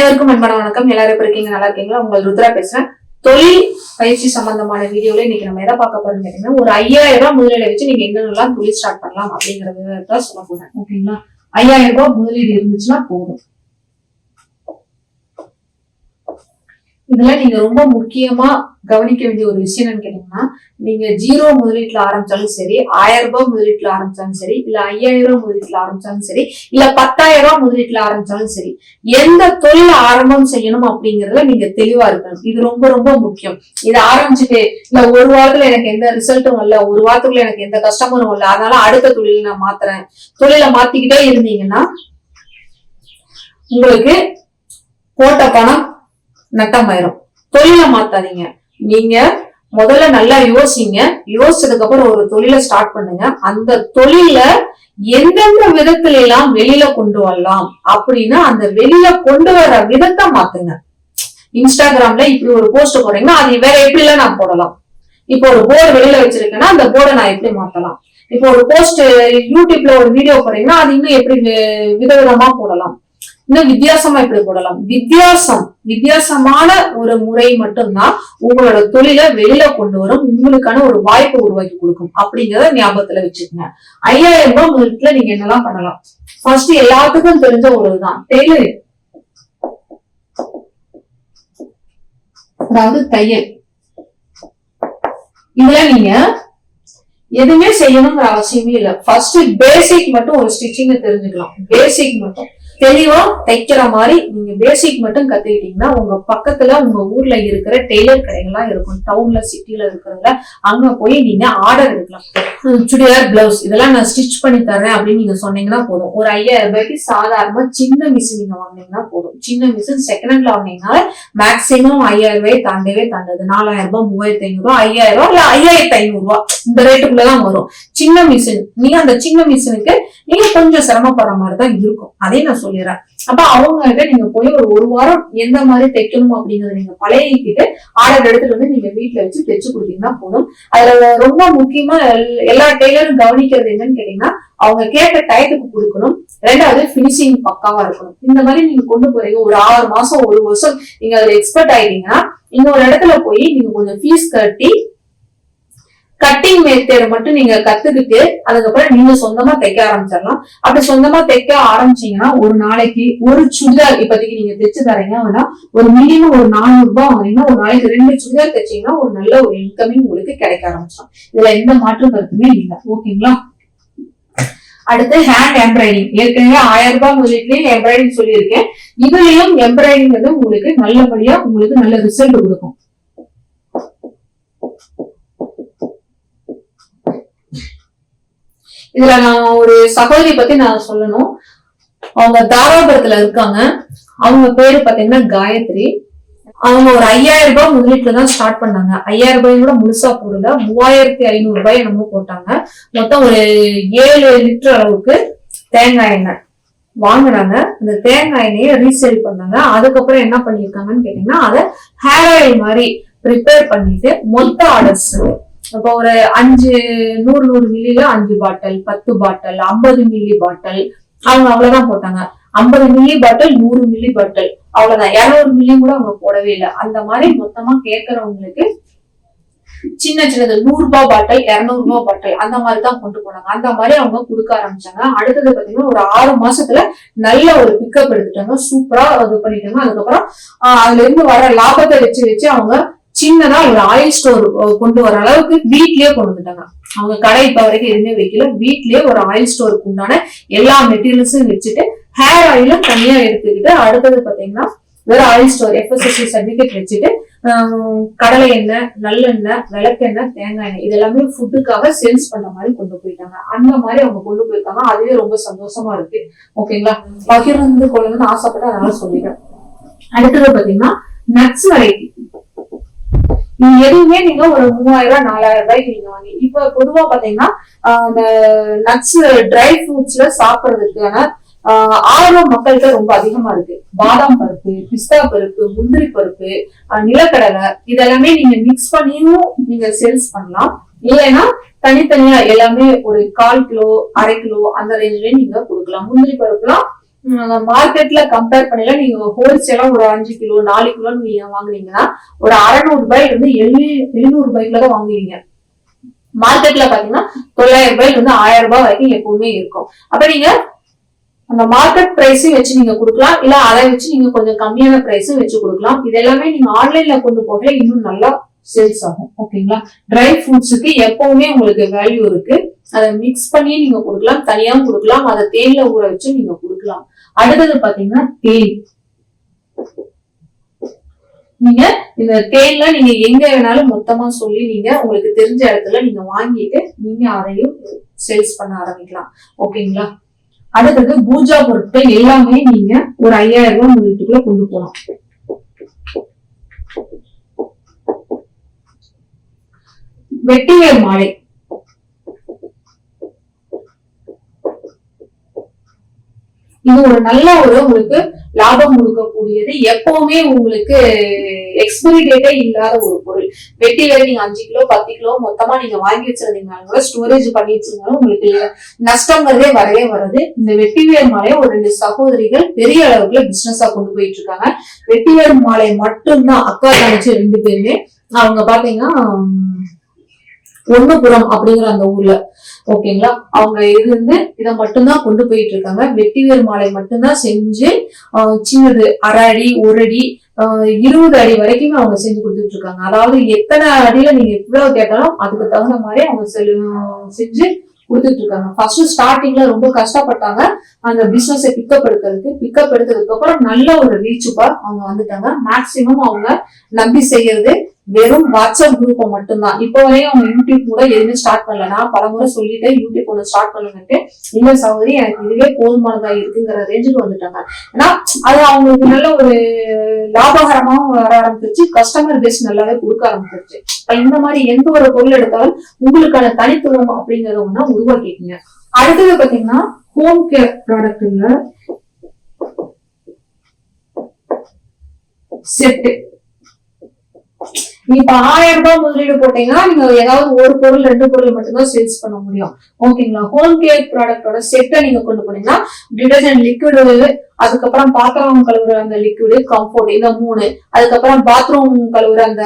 அனைவருக்கும் அன்பான வணக்கம். எல்லாரும் எப்படி இருக்கீங்க? நல்லா இருக்கீங்களா? உங்கள் ருத்ரா பேசுறேன். தொழில் பயிற்சி சம்பந்தமான வீடியோல இன்னைக்கு நம்ம எதை பார்க்க போறோம்னு கேட்டீங்கன்னா, ஒரு 5000 ரூபாய் முதலீடு வச்சு நீங்க என்னென்னலாம் தொழில் ஸ்டார்ட் பண்ணலாம் அப்படிங்கறத சொல்ல போறேன். ஓகேங்களா? 5000 ரூபாய் முதலீடு இருந்துச்சுன்னா போதும். இதுல நீங்க ரொம்ப முக்கியமா கவனிக்க வேண்டிய ஒரு விஷயம் என்னன்னு கேட்டீங்கன்னா, நீங்க 0 முதலீட்டுல ஆரம்பிச்சாலும் சரி, 1000 ரூபாய் முதலீட்டுல ஆரம்பிச்சாலும் சரி, இல்ல 5000 ரூபாய் முதலீட்டுல ஆரம்பிச்சாலும் சரி, இல்ல 10,000 ரூபாய் முதலீட்டுல ஆரம்பிச்சாலும் சரி, எந்த தொழில் ஆரம்பம் செய்யணும் அப்படிங்கறதுல நீங்க தெளிவா இருக்கணும். இது ரொம்ப ரொம்ப முக்கியம். இதை ஆரம்பிச்சுட்டு இல்ல ஒரு வாரத்துல எனக்கு எந்த ரிசல்ட்டும் இல்ல, ஒரு வாரத்துக்குள்ள எனக்கு எந்த கஸ்டமரும் இல்ல, அதனால அடுத்த தொழில நான் மாத்துறேன், தொழிலை மாத்திக்கிட்டே இருந்தீங்கன்னா உங்களுக்கு போட்ட பணம் நட்டமாயிரும். தொழிலை மாத்தாதீங்க. நீங்க முதல்ல நல்லா யோசிங்க. யோசிச்சதுக்கு அப்புறம் ஒரு தொழிலை ஸ்டார்ட் பண்ணுங்க. அந்த தொழில எந்தெந்த விதத்துல எல்லாம் வெளியில கொண்டு வரலாம் அப்படின்னா அந்த வெளியில கொண்டு வர விதத்தை மாத்துங்க. இன்ஸ்டாகிராம்ல இப்படி ஒரு போஸ்ட் போறீங்கன்னா அது வேற எப்படி எல்லாம் நான் போடலாம். இப்போ ஒரு போர்டு வெளியில வச்சிருக்கேன்னா அந்த போர்டை நான் எப்படி மாத்தலாம். இப்போ ஒரு போஸ்ட் யூடியூப்ல ஒரு வீடியோ போறீங்கன்னா அது இன்னும் எப்படி விதவிதமா போடலாம், இன்னும் வித்தியாசமா இப்படி போடலாம். வித்தியாசமான ஒரு முறை மட்டும்தான் உங்களோட தொழிலை வெளியில கொண்டு வரும், உங்களுக்கான ஒரு வாய்ப்பை உருவாக்கி கொடுக்கும் அப்படிங்கறத ஞாபகத்துல வச்சுக்கோங்க. 5000 ரூபாய் முதலீட்டுல நீங்க என்னெல்லாம் பண்ணலாம். ஃபர்ஸ்ட் எல்லாத்துக்கும் தெரிஞ்ச ஒரு இதுதான் டெய்லரிங், அதாவது தையல். இதுல நீங்க எதுவுமே செய்யணுங்கிற அவசியமே இல்ல. ஃபர்ஸ்ட் பேசிக் மட்டும் ஒரு ஸ்டிச்சிங் தெரிஞ்சுக்கலாம். பேசிக் மட்டும் தெளிவா தைக்கிற மாதிரி நீங்க பேசிக் மட்டும் கத்துக்கிட்டீங்கன்னா உங்க பக்கத்துல உங்க ஊர்ல இருக்கிற டெய்லர் கடைகள்லாம் இருக்கும், டவுன்ல சிட்டில இருக்கிறதுல அங்க போய் நீங்க ஆர்டர் எடுக்கலாம். சுடிதார், பிளவுஸ் இதெல்லாம் நான் ஸ்டிச் பண்ணி தரேன் அப்படின்னு நீங்க சொன்னீங்கன்னா போதும். ஒரு 5000 ரூபாய்க்கு சாதாரணமா சின்ன மிஷின் நீங்க வாங்கினீங்கன்னா போதும். சின்ன மிஷின் செகண்ட் ஹேண்ட்ல வாங்கினீங்கன்னா மேக்சிமம் 5000 ரூபாய் தாண்டவே தாண்டது. 4000 ரூபாய், 3500 ரூபாய், 5000 ரூபாய் இல்ல 5500 ரூபாய் இந்த ரேட்டுக்குள்ளதான் வரும் சின்ன மிஷின். நீங்க அந்த சின்ன மிஷினுக்கு நீங்க கொஞ்சம் சிரமப்படுற மாதிரிதான் இருக்கும், அதே நான் சொல்லிடுறேன். அப்ப அவங்ககிட்ட நீங்க போய் ஒரு வாரம் எந்த மாதிரி தைக்கணும் அப்படிங்கறத நீங்க பழகிக்கிட்டு ஆர்டர் எடுத்துட்டு வந்து நீங்க வீட்டுல வச்சு தைச்சு கொடுத்தீங்கன்னா போதும். அதுல ரொம்ப முக்கியமா எல்லா டெய்லரும் கவனிக்கிறது என்னன்னு கேட்டீங்கன்னா, அவங்க கேட்ட டயத்துக்கு கொடுக்கணும். ரெண்டாவது பினிஷிங் பக்காவா இருக்கணும். இந்த மாதிரி நீங்க கொண்டு போறீங்க, ஒரு 6 மாசம் 1 வருஷம் நீங்க அதுல எக்ஸ்பர்ட் ஆயிட்டீங்கன்னா இன்னொரு இடத்துல போய் நீங்க கொஞ்சம் ஃபீஸ் கட்டி கட்டிங் மெத்தேட் மட்டும் நீங்க கத்துக்கிட்டு அதுக்கப்புறம் நீங்க சொந்தமா தைக்க ஆரம்பிச்சிடலாம். அப்படி சொந்தமா தைக்க ஆரம்பிச்சீங்கன்னா ஒரு நாளைக்கு ஒரு சுடிதார் இப்போதைக்கு நீங்க தைச்சு தரீங்க அப்படின்னா ஒரு மினிமம் ஒரு 400 ரூபாய் வாங்கினா ஒரு நாளைக்கு 2 சுடிதார் தைச்சீங்கன்னா ஒரு நல்ல ஒரு இன்கமிங் உங்களுக்கு கிடைக்க ஆரம்பிச்சிடும். இதுல எந்த மாற்று கருத்துமே இல்லை. ஓகேங்களா? அடுத்து ஹேண்ட் எம்ப்ராய்டிங். ஏற்கனவே 1000 ரூபாய் முதலீட்டுலயும் எம்ப்ராய்டிங் சொல்லியிருக்கேன். இதுலயும் எம்ப்ராய்டிங் வந்து உங்களுக்கு நல்லபடியா உங்களுக்கு நல்ல ரிசல்ட் கொடுக்கும். இதுல நான் ஒரு சகோதரி பத்தி நான் சொல்லணும். அவங்க தாராபுரத்துல இருக்காங்க. அவங்க பேரு பாத்தீங்கன்னா காயத்ரி. அவங்க ஒரு 5000 ரூபாய் முதலீட்டுல தான் ஸ்டார்ட் பண்ணாங்க. 5000 ரூபாயும் கூட முழுசா போடல, 3500 ரூபாய் என்னமோ போட்டாங்க. மொத்தம் ஒரு 7 லிட்டர் அளவுக்கு தேங்காய் எண்ணெய் வாங்குறாங்க. அந்த தேங்காய் எண்ணெயை ரீசேல் பண்ணாங்க. அதுக்கப்புறம் என்ன பண்ணிருக்காங்கன்னு கேட்டீங்கன்னா அதை ஹேர் ஆயில் மாதிரி ப்ரிப்பேர் பண்ணிட்டு மொத்த ஆர்டர்ஸ் இப்போ ஒரு 100 மில்லில 5 பாட்டில், 10 பாட்டில், 50 மில்லி பாட்டில் அவங்க அவ்வளவுதான் போட்டாங்க. 50 மில்லி பாட்டில், 100 மில்லி பாட்டில் அவ்வளவுதான். 200 மில்லி கூட அவங்க போடவே இல்லை. அந்த மாதிரி மொத்தமா கேட்கறவங்களுக்கு சின்ன சின்னது 100 ரூபாய் பாட்டில், 200 ரூபாய் பாட்டில் அந்த மாதிரிதான் கொண்டு போனாங்க. அந்த மாதிரி அவங்க கொடுக்க ஆரம்பிச்சாங்க. அடுத்தது பாத்தீங்கன்னா ஒரு 6 மாசத்துல நல்ல ஒரு பிக்கப் எடுத்துட்டாங்க. சூப்பரா இது பண்ணிட்டாங்க. அதுக்கப்புறம் அதுல இருந்து வர லாபத்தை வச்சு அவங்க சின்னதா ஒரு ஆயில் ஸ்டோர் கொண்டு வர அளவுக்கு வீட்லயே கொண்டு வந்துட்டாங்க. அவங்க கடை இப்ப வரைக்கும் எதுவுமே வைக்கல, வீட்லயே ஒரு ஆயில் ஸ்டோருக்கு உண்டான எல்லா மெட்டீரியல்ஸும் வச்சுட்டு ஹேர் ஆயிலும் தனியா எடுத்துக்கிட்டு அடுத்தது பாத்தீங்கன்னா வேற ஆயில் ஸ்டோர் FSSAI சர்டிபிகேட் வச்சுட்டு கடலை எண்ணெய், நல்லெண்ணெய், விளக்கெண்ணெய், தேங்காய் எண்ணெய் இதெல்லாமே ஃபுட்டுக்காக சேல்ஸ் பண்ண மாதிரி கொண்டு போயிட்டாங்க. அந்த மாதிரி அவங்க கொண்டு போயிருக்காங்க. அதுவே ரொம்ப சந்தோஷமா இருக்கு. ஓகேங்களா? பகிர்ந்து கொள்ளணும்னு ஆசைப்பட்டு அதனால சொல்லிடுறேன். அடுத்தது பாத்தீங்கன்னா நட்ஸ் வெரைட்டி. எதுவுமே நீங்க ஒரு 3000 4000 ரூபாய்க்கு நீங்க வாங்கி இப்ப பொதுவா பாத்தீங்கன்னா இந்த நட்ஸ் ட்ரை ஃப்ரூட்ஸ்ல சாப்பிடுறதுக்கான ஆர்வம் மக்கள்கிட்ட ரொம்ப அதிகமா இருக்கு. பாதாம் பருப்பு, பிஸ்தா பருப்பு, முந்திரி பருப்பு, நிலக்கடலை இதெல்லாமே நீங்க மிக்ஸ் பண்ணியும் நீங்க சேல்ஸ் பண்ணலாம். இல்லைன்னா தனித்தனியா எல்லாமே ஒரு 1/4 கிலோ 1/2 கிலோ அந்த ரேஞ்சிலே நீங்க கொடுக்கலாம். முந்திரி பருப்புலாம் மார்க்கெட்ல கம்பேர் பண்ணல நீங்க ஹோல்சேலா ஒரு 5 கிலோ 4 கிலோன்னு நீங்க வாங்குனீங்கன்னா ஒரு 600 ரூபாயில இருந்து 700 ரூபாய்க்குள்ளதான் வாங்குவீங்க. மார்க்கெட்ல பாத்தீங்கன்னா 900 ரூபாயில இருந்து 1000 ரூபாய் வரைக்கும் எப்பவுமே இருக்கும். அப்ப நீங்க அந்த மார்க்கெட் பிரைஸையும் வச்சு நீங்க கொடுக்கலாம், இல்ல அதை வச்சு நீங்க கொஞ்சம் கம்மியான பிரைஸும் வச்சு கொடுக்கலாம். இது எல்லாமே நீங்க ஆன்லைன்ல கொண்டு போகல இன்னும் நல்லா சேல்ஸ் ஆகும். ஓகேங்களா? ட்ரை ஃப்ரூட்ஸுக்கு எப்பவுமே உங்களுக்கு வேல்யூ இருக்கு. அதை மிக்ஸ் பண்ணி நீங்க கொடுக்கலாம், தனியாவும் கொடுக்கலாம், அதை தேன்ல ஊற வச்சு நீங்க கொடுக்கலாம். அடுத்தது பாத்தீங்கன்னா தேன். நீங்க இந்த தேன்ல நீங்க எங்க வேணாலும் மொத்தமா சொல்லி நீங்க உங்களுக்கு தெரிஞ்ச இடத்துல நீங்க வாங்கிட்டு நீங்க அதையும் சேல்ஸ் பண்ண ஆரம்பிக்கலாம். ஓகேங்களா? அடுத்தது பூஜா பொருட்கள் எல்லாமே நீங்க ஒரு 5000 ரூபாய் முதலீட்டுக்குள்ள கொண்டு போகலாம். வெட்டிவேர் மாலை. இது ஒரு நல்ல உங்களுக்கு லாபம் கொடுக்கக்கூடியது. எப்பவுமே உங்களுக்கு எக்ஸ்பைரி டேட்டே இல்லாத ஒரு பொருள். வெட்டி வேற நீங்க 5 கிலோ 10 கிலோ மொத்தமா நீங்க வாங்கி வச்சிருந்தீங்கனாலும் கூட ஸ்டோரேஜ் பண்ணி வச்சிருந்தாலும் உங்களுக்கு நஷ்டங்கிறதே வரவே வருது. இந்த வெட்டிவேர் மாலையை ஒரு 2 சகோதரிகள் பெரிய அளவுக்குள்ள பிசினஸா கொண்டு போயிட்டு இருக்காங்க. வெட்டிவேர் மாலை மட்டும்தான் அக்கா தங்கச்சி 2 பேருமே. அவங்க பாத்தீங்கன்னா ஒண்ணுபுரம் அப்படிங்கிற அந்த ஊர்ல. ஓகேங்களா? அவங்க இருந்து இதை மட்டும்தான் கொண்டு போயிட்டு இருக்காங்க. வெட்டிவேர் மாலை மட்டும்தான் செஞ்சு சின்னது 1/2 அடி 1 அடி 20 அடி வரைக்குமே அவங்க செஞ்சு கொடுத்துட்டு இருக்காங்க. அதாவது எத்தனை அடியில நீங்க எவ்வளவு கேட்டாலும் அதுக்கு தகுந்த மாதிரி அவங்க செஞ்சு கொடுத்துட்டு இருக்காங்க. ஃபர்ஸ்ட் ஸ்டார்டிங்ல ரொம்ப கஷ்டப்பட்டாங்க அந்த பிசினஸை பிக்கப் எடுத்ததுக்கு அப்புறம் நல்ல ஒரு ரீச்சுப்பா அவங்க வந்துட்டாங்க. மேக்சிமம் அவங்க நம்பி செய்யறது வெறும் வாட்ஸ்அப் குரூப்பை மட்டும்தான். இப்போ வரையும் அவங்க யூடியூப் கூட எதுவுமே ஸ்டார்ட் பண்ணல. நான் பலமுறை சொல்லிட்டேன் யூடியூப் ஒன்று ஸ்டார்ட் பண்ணுங்கன்ட்டு. இல்ல சகோதரி எனக்கு இதுவே போதுமானதா இருக்குங்கிற ரேஞ்சுக்கு வந்துட்டாங்க. ஏன்னா அது அவங்களுக்கு நல்ல ஒரு லாபகரமாவும் வர ஆரம்பிச்சிருச்சு, கஸ்டமர் பேஸ் நல்லாவே கொடுக்க ஆரம்பிச்சிருச்சு. இந்த மாதிரி எந்த ஒரு பொருள் எடுத்தாலும் உங்களுக்கான தனித்துவம் அப்படிங்கறத ஒண்ணா உருவாக்கிக்கீங்க. அடுத்தது பாத்தீங்கன்னா ஹோம் கேர் ப்ராடக்ட்ல செட்டு. இப்ப 1000 ரூபாய் முதலீடு போட்டீங்கன்னா நீங்க ஏதாவது ஒரு பொருள் 2 பொருள் மட்டும்தான் சேல்ஸ் பண்ண முடியும். ஓகேங்களா? ஹோம் கேர் ப்ராடக்டோட செட்டை நீங்க கொண்டு போனீங்கன்னா டிடர்ஜென்ட் லிக்விடு, அதுக்கப்புறம் பாத்திரம் கழுவுற அந்த லிக்விடு கம்ஃபோர்ட், இந்த 3, அதுக்கப்புறம் பாத்ரூம் கழுவுற அந்த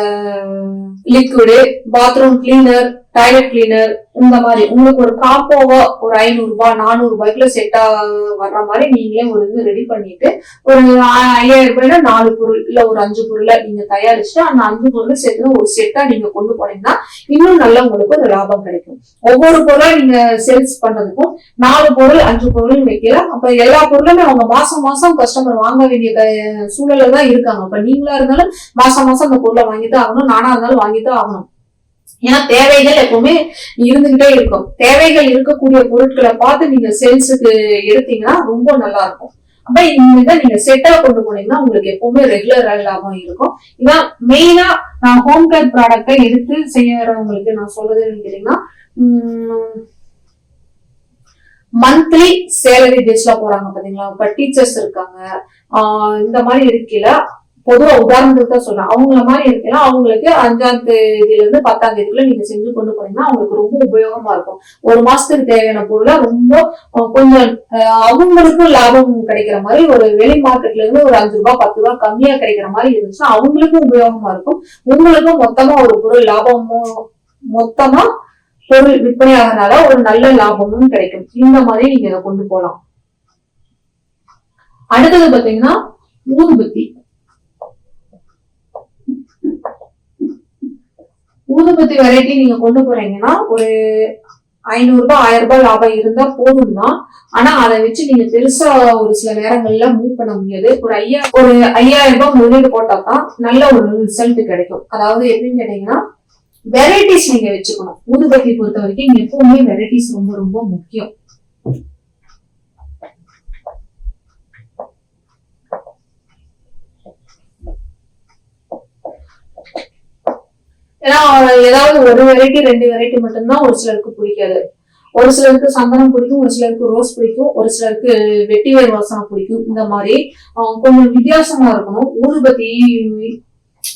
liquid, bathroom cleaner, toilet cleaner, இந்த மாதிரி உங்களுக்கு ஒரு காம்போவா ஒரு 500 ரூபாய் 400 ரூபாய்க்குள்ள செட்டா வர்ற மாதிரி நீங்களே ஒரு இது ரெடி பண்ணிட்டு ஒரு 5000 ரூபாய்ல 4 பொருள் இல்ல ஒரு 5 பொருளை நீங்க தயாரிச்சுட்டு அந்த 5 பொருள் சேர்த்து ஒரு செட்டா நீங்க கொண்டு போனீங்கன்னா இன்னும் நல்ல உங்களுக்கு ஒரு லாபம் கிடைக்கும். ஒவ்வொரு பொருளா நீங்க சேல்ஸ் பண்றதுக்கும் 4 பொருள் 5 பொருள் வைக்கல. அப்ப எல்லா பொருளுமே அவங்க மாசம் மாசம் கஸ்டமர் வாங்க வேண்டிய சூழல்ல தான் இருக்காங்க. அப்ப நீங்களா இருந்தாலும் மாசம் மாசம் அந்த பொருளை வாங்கிதான் ஆகணும், நானா இருந்தாலும் வாங்கிதான் ஆகணும். ஏன்னா தேவைகள் எப்பவுமே இருந்துகிட்டே இருக்கும். தேவைகள் இருக்கக்கூடிய பொருட்களை பார்த்து நீங்க சேல்ஸுக்கு எடுத்தீங்கன்னா ரொம்ப நல்லா இருக்கும். அப்ப இந்த நீங்க செட்டா கொண்டு போனீங்கன்னா உங்களுக்கு எப்பவுமே ரெகுலர் லாபம் இருக்கும். இதான் மெயினா நான் ஹோம் கேர் ப்ராடக்டை எடுத்து செய்யறவங்களுக்கு நான் சொல்றது கேட்டீங்கன்னா மந்த்லி சேலரி பேஸ்ல போறாங்க பாத்தீங்களா. இப்ப டீச்சர்ஸ் இருக்காங்க, இந்த மாதிரி இருக்கல பொதுவா உதாரணத்துக்கு தான் சொல்றேன். அவங்கள மாதிரி இருக்கலாம். அவங்களுக்கு 5ஆம் தேதியில இருந்து 10ஆம் தேதிக்குள்ள நீங்க செஞ்சு கொண்டு போனீங்கன்னா அவங்களுக்கு ரொம்ப உபயோகமா இருக்கும். ஒரு மாசத்துக்கு தேவையான பொருளை ரொம்ப கொஞ்சம் அவங்களுக்கும் லாபம் கிடைக்கிற மாதிரி ஒரு வெளி மார்க்கெட்ல இருந்து ஒரு 5 ரூபாய் 10 ரூபாய் கம்மியா கிடைக்கிற மாதிரி இருந்துச்சுன்னா அவங்களுக்கும் உபயோகமா இருக்கும். உங்களுக்கும் மொத்தமா ஒரு பொருள் லாபமும் மொத்தமா பொருள் விற்பனை ஆகிறதுனால ஒரு நல்ல லாபமும் கிடைக்கும். இந்த மாதிரி நீங்க இதை கொண்டு போகலாம். அடுத்தது பாத்தீங்கன்னா ஊதுபத்தி. ஊதுபத்தி வெரைட்டி நீங்க கொண்டு போறீங்கன்னா ஒரு 500 ரூபாய் 1000 ரூபாய் லாபம் இருந்தா போதும் தான். ஆனா அதை வச்சு நீங்க பெருசா ஒரு சில நேரங்கள்ல மூவ் பண்ண முடியாது. ஒரு 5000 ரூபாய் முதலீடு போட்டாதான் நல்ல ஒரு ரிசல்ட் கிடைக்கும். அதாவது எப்படின்னு கேட்டீங்கன்னா வெரைட்டிஸ் நீங்க வச்சுக்கணும். ஊதுபத்தி பொறுத்த வரைக்கும் எப்பவுமே வெரைட்டிஸ் ரொம்ப ரொம்ப முக்கியம். ஏன்னா ஏதாவது ஒரு வெரைட்டி 2 வெரைட்டி மட்டும்தான் ஒரு சிலருக்கு பிடிக்காது. ஒரு சிலருக்கு சந்தனம் பிடிக்கும், ஒரு சிலருக்கு ரோஸ் பிடிக்கும், ஒரு சிலருக்கு வெட்டிவேர் வாசனை பிடிக்கும். இந்த மாதிரி கொஞ்சம் வித்தியாசமா இருக்கணும். ஊதுபத்தி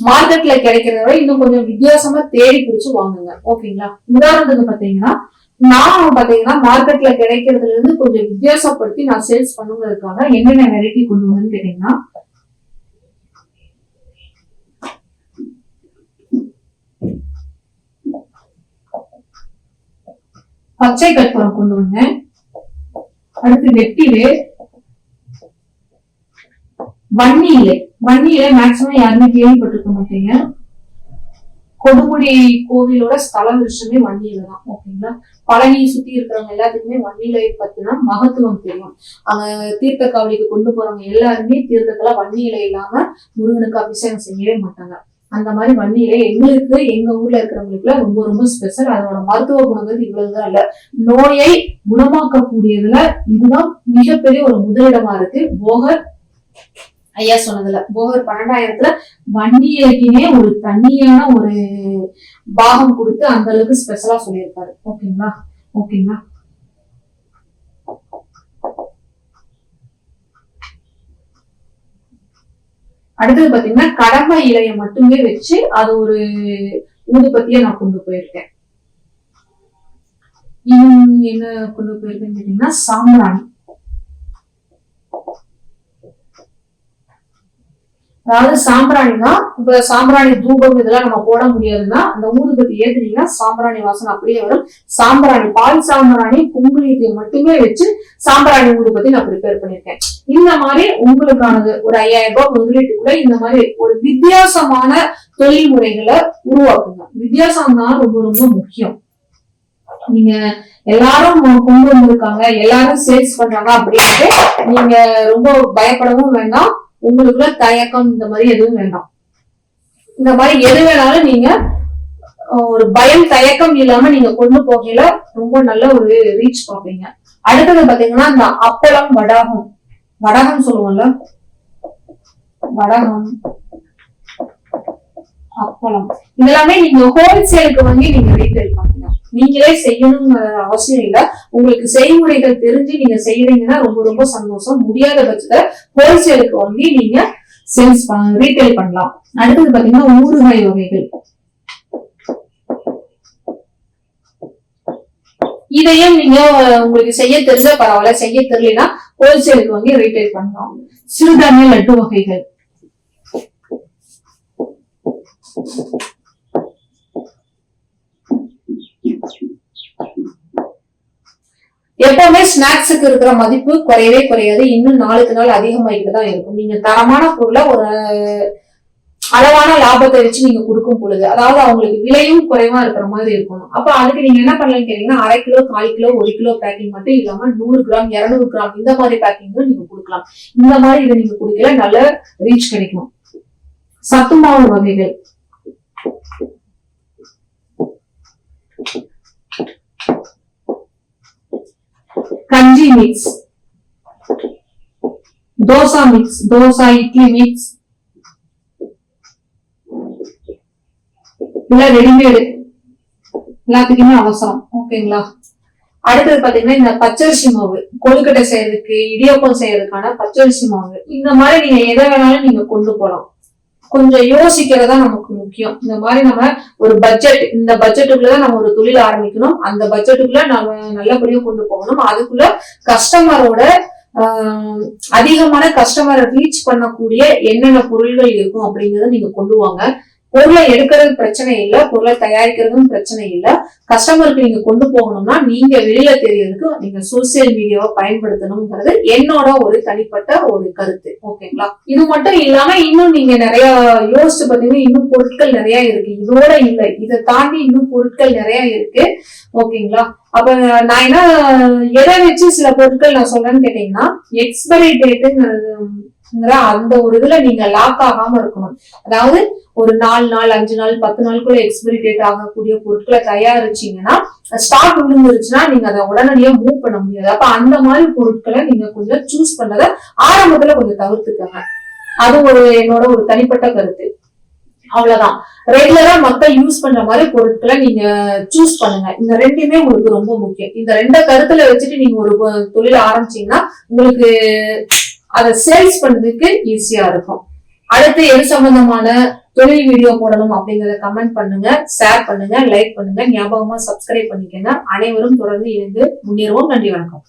மார்க்கெட்ல கிடைக்கிறத விட இன்னும் கொஞ்சம் வித்தியாசமா தேடி பிடிச்சு வாங்குங்க. ஓகேங்களா? உதாரணத்துக்கு பாத்தீங்கன்னா நான் பாத்தீங்கன்னா மார்க்கெட்ல கிடைக்கிறதுல இருந்து கொஞ்சம் வித்தியாசப்படுத்தி நான் சேல்ஸ் பண்ணுங்கிறதுக்காக என்னென்ன வெரைட்டி கொண்டு வந்து கேட்டீங்கன்னா, பச்சை கற்பூரம் கொண்டு வந்தேன். அடுத்து வெட்டிவேர், வன்னி இலை. வன்னி இலை மேக்சிமம் யாருமே கேள்விப்பட்டிருக்க மாட்டீங்க. கொடுமுடி கோவிலோட ஸ்தல விஷயமே வன்னி இலை தான். ஓகேங்களா? பழனியை சுத்தி இருக்கிறவங்க எல்லாத்துக்குமே வன்னி இலை பத்தினா மகத்துவம் தெரியும். அங்க தீர்த்த காவலிக்கு கொண்டு போறவங்க எல்லாருமே தீர்த்தத்துல வன்னி இலை இல்லாம முருகனுக்கு அபிஷேகம் செய்யவே மாட்டாங்க. அந்த மாதிரி வன்னி இலை எங்களுக்கு எங்க ஊர்ல இருக்கிறவங்களுக்கு ரொம்ப ரொம்ப ஸ்பெஷல். அதோட மருத்துவ குணங்கள் இவ்வளவுதான் இல்ல, நோயை குணமாக்கக்கூடியதுல இதுதான் மிகப்பெரிய ஒரு முதலிடமா இருக்கு. போகர் ஐயா சொன்னதுல போகர் 12,000த்துல வன்னி இலைக்குனே ஒரு தனியான ஒரு பாகம் கொடுத்து அந்த அளவுக்கு ஸ்பெஷலா சொல்லியிருப்பாரு. ஓகேங்களா? ஓகேங்களா? அடுத்தது பாத்தீங்கன்னா கடம்பை இலையை மட்டுமே வச்சு அது ஒரு ஊதுபத்திய நான் கொண்டு போயிருக்கேன். இன்னும் என்ன கொண்டு போயிருக்கேன்னு கேட்டீங்கன்னா சாம்பிராணி. அதாவது சாம்பிராணினா இப்ப சாம்பிராணி தூபம் இதெல்லாம் நம்ம போட முடியாதுன்னா அந்த ஊதுபத்தி ஏத்துனீங்கன்னா சாம்பிராணி வாசனை அப்படியே வரும். சாம்பிராணி பால் சாம்பிராணி குங்குளியத்தை மட்டுமே வச்சு சாம்பிராணி ஊதுபத்தி நான் ப்ரிப்பேர் பண்ணிருக்கேன். இந்த மாதிரி உங்களுக்கானது ஒரு 5,000 ரூபாய் முதலீட்டுக்குள்ள இந்த மாதிரி ஒரு வித்தியாசமான தொழில் முறைகளை உருவாக்குங்க. வித்தியாசம் தான் ரொம்ப ரொம்ப முக்கியம். நீங்க எல்லாரும் கொண்டு வந்திருக்காங்க, எல்லாரும் சேல்ஸ் பண்றாங்க அப்படின்ட்டு நீங்க ரொம்ப பயப்படவும் வேண்டாம். உங்களுக்குள்ள தயக்கம் இந்த மாதிரி எதுவும் வேண்டாம். இந்த மாதிரி எது வேணாலும் நீங்க ஒரு பயம் தயக்கம் இல்லாம நீங்க கொண்டு போகையில ரொம்ப நல்ல ஒரு ரீச் பார்ப்பீங்க. அடுத்தது பாத்தீங்கன்னா இந்த அப்பளம் வடகம், வடகம் சொல்லுவோம்ல, வடகம் அப்பளம் இதெல்லாமே நீங்க ஹோல்சேலுக்கு வாங்கி நீங்க ரீட்டைல் பண்ணுங்க. நீங்களே செய்யணுங்கிற அவசியம் இல்ல. உங்களுக்கு செய்முறைகள் தெரிஞ்சு நீங்க செய்யறீங்கன்னா ரொம்ப ரொம்ப சந்தோஷம். முடியாத பட்சத்துல ஹோல்சேலுக்கு வாங்கி நீங்க சேல்ஸ் ரீட்டைல் பண்ணலாம். அடுத்தது பாத்தீங்கன்னா ஊறுகாய் வகைகள். இதையும் நீங்க உங்களுக்கு செய்ய தெரிஞ்ச பரவாயில்ல, செய்ய தெரியலனா ஹோல்சேலுக்கு வாங்கி ரீட்டைல் பண்ணலாம். சிறுதானிய லட்டு வகைகள், எப்பவுமே ஸ்நாக்ஸுக்கு இருக்கிற மதிப்பு குறையவே குறையாது. இன்னும் நாளுக்கு நாள் அதிகமாகிட்டு தான் இருக்கும். நீங்க தரமான பொருளை ஒரு அளவான லாபத்தை வச்சு நீங்க கொடுக்கும் பொழுது, அதாவது அவங்களுக்கு விலையும் குறைவா இருக்கிற மாதிரி இருக்கணும். அப்ப அதுக்கு நீங்க என்ன பண்ணலாம்னு கேட்டீங்கன்னா 1/2 கிலோ 1/4 கிலோ 1 கிலோ பேக்கிங் மட்டும் இல்லாம 100 கிராம் 200 கிராம் இந்த மாதிரி பேக்கிங்கும் நீங்க கொடுக்கலாம். இந்த மாதிரி இதை நீங்க கொடுக்கல நல்ல ரீச் கிடைக்கும். சத்து மாவு வகைகள், கஞ்சி mix, dosa mix, dosa idli mix, இல்ல ரெடிமேடு எல்லாத்துக்குமே அவசரம். ஓகேங்களா? அடுத்தது பாத்தீங்கன்னா இந்த பச்சரிசி மாவு, கொழுக்கட்டை செய்யறதுக்கு இடியாப்பம் செய்யறதுக்கான பச்சரிசி மாவு. இந்த மாதிரி நீங்க எதை வேணாலும் நீங்க கொண்டு போலாம். கொஞ்சம் யோசிக்கிறதா நமக்கு முக்கியம். இந்த மாதிரி நம்ம ஒரு பட்ஜெட், இந்த பட்ஜெட்டுக்குள்ளதான் நம்ம ஒரு தொழில் ஆரம்பிக்கணும். அந்த பட்ஜெட்டுக்குள்ள நம்ம நல்லபடியா கொண்டு போகணும். அதுக்குள்ள கஸ்டமரோட அதிகமான கஸ்டமரை ரீச் பண்ணக்கூடிய என்னென்ன பொருள்கள் இருக்கும் அப்படிங்கறத நீங்க கொண்டு வாங்க. பொருளை எடுக்கிறது பிரச்சனை இல்ல, பொருளை தயாரிக்கிறதும் பிரச்சனை இல்ல. கஸ்டமருக்கு நீங்க கொண்டு போகணும்னா நீங்க வெளியில தெரியறதுக்கு நீங்க சோசியல் மீடியாவை பயன்படுத்தணும்ங்கிறது என்னோட ஒரு தனிப்பட்ட ஒரு கருத்து. ஓகேங்களா? இது மட்டும் இல்லாம இன்னும் நீங்க நிறைய யோசிச்சு பாத்தீங்கன்னா இன்னும் பொருட்கள் நிறைய இருக்கு. இதோட இல்ல, இதை தாண்டி இன்னும் பொருட்கள் நிறைய இருக்கு. ஓகேங்களா? அப்ப நான் என்ன எதை வச்சு சில பொருட்கள் நான் சொல்றேன்னு கேட்டீங்கன்னா, எக்ஸ்பைரி டேட்டுங்கிறது அந்த ஒரு இதுல நீங்க லாக் ஆகாம இருக்கணும். அதாவது ஒரு 4 நாள் 5 நாள் 10 நாளுக்குள்ள எக்ஸ்பைரி டேட் ஆகக்கூடிய பொருட்களை தயாரிச்சீங்கன்னா ஸ்டாக் விழுந்துருச்சுன்னா நீங்க அதை உடனடியா மூவ் பண்ண முடியாது. அப்ப அந்த மாதிரி பொருட்களை நீங்க கொஞ்சம் சூஸ் பண்ணத ஆரம்பத்துல கொஞ்சம் தவிர்த்துக்கங்க. அது ஒரு என்னோட ஒரு தனிப்பட்ட கருத்து. அவ்வளவுதான். ரெகுலரா மக்கள் யூஸ் பண்ற மாதிரி பொருட்களை நீங்க சூஸ் பண்ணுங்க. இந்த ரெண்டுமே உங்களுக்கு ரொம்ப முக்கியம். இந்த 2 கருத்துல வச்சுட்டு நீங்க ஒரு தொழில் ஆரம்பிச்சீங்கன்னா உங்களுக்கு அதை சேல்ஸ் பண்றதுக்கு ஈஸியா இருக்கும். அடுத்து எது சம்பந்தமான தொழில் வீடியோ போடணும் அப்படிங்கறத கமெண்ட் பண்ணுங்க, ஷேர் பண்ணுங்க, லைக் பண்ணுங்க, ஞாபகமா சப்ஸ்கிரைப் பண்ணிக்கங்க. அனைவரும் தொடர்ந்து இணைந்து முன்னேறுவோம். நன்றி, வணக்கம்.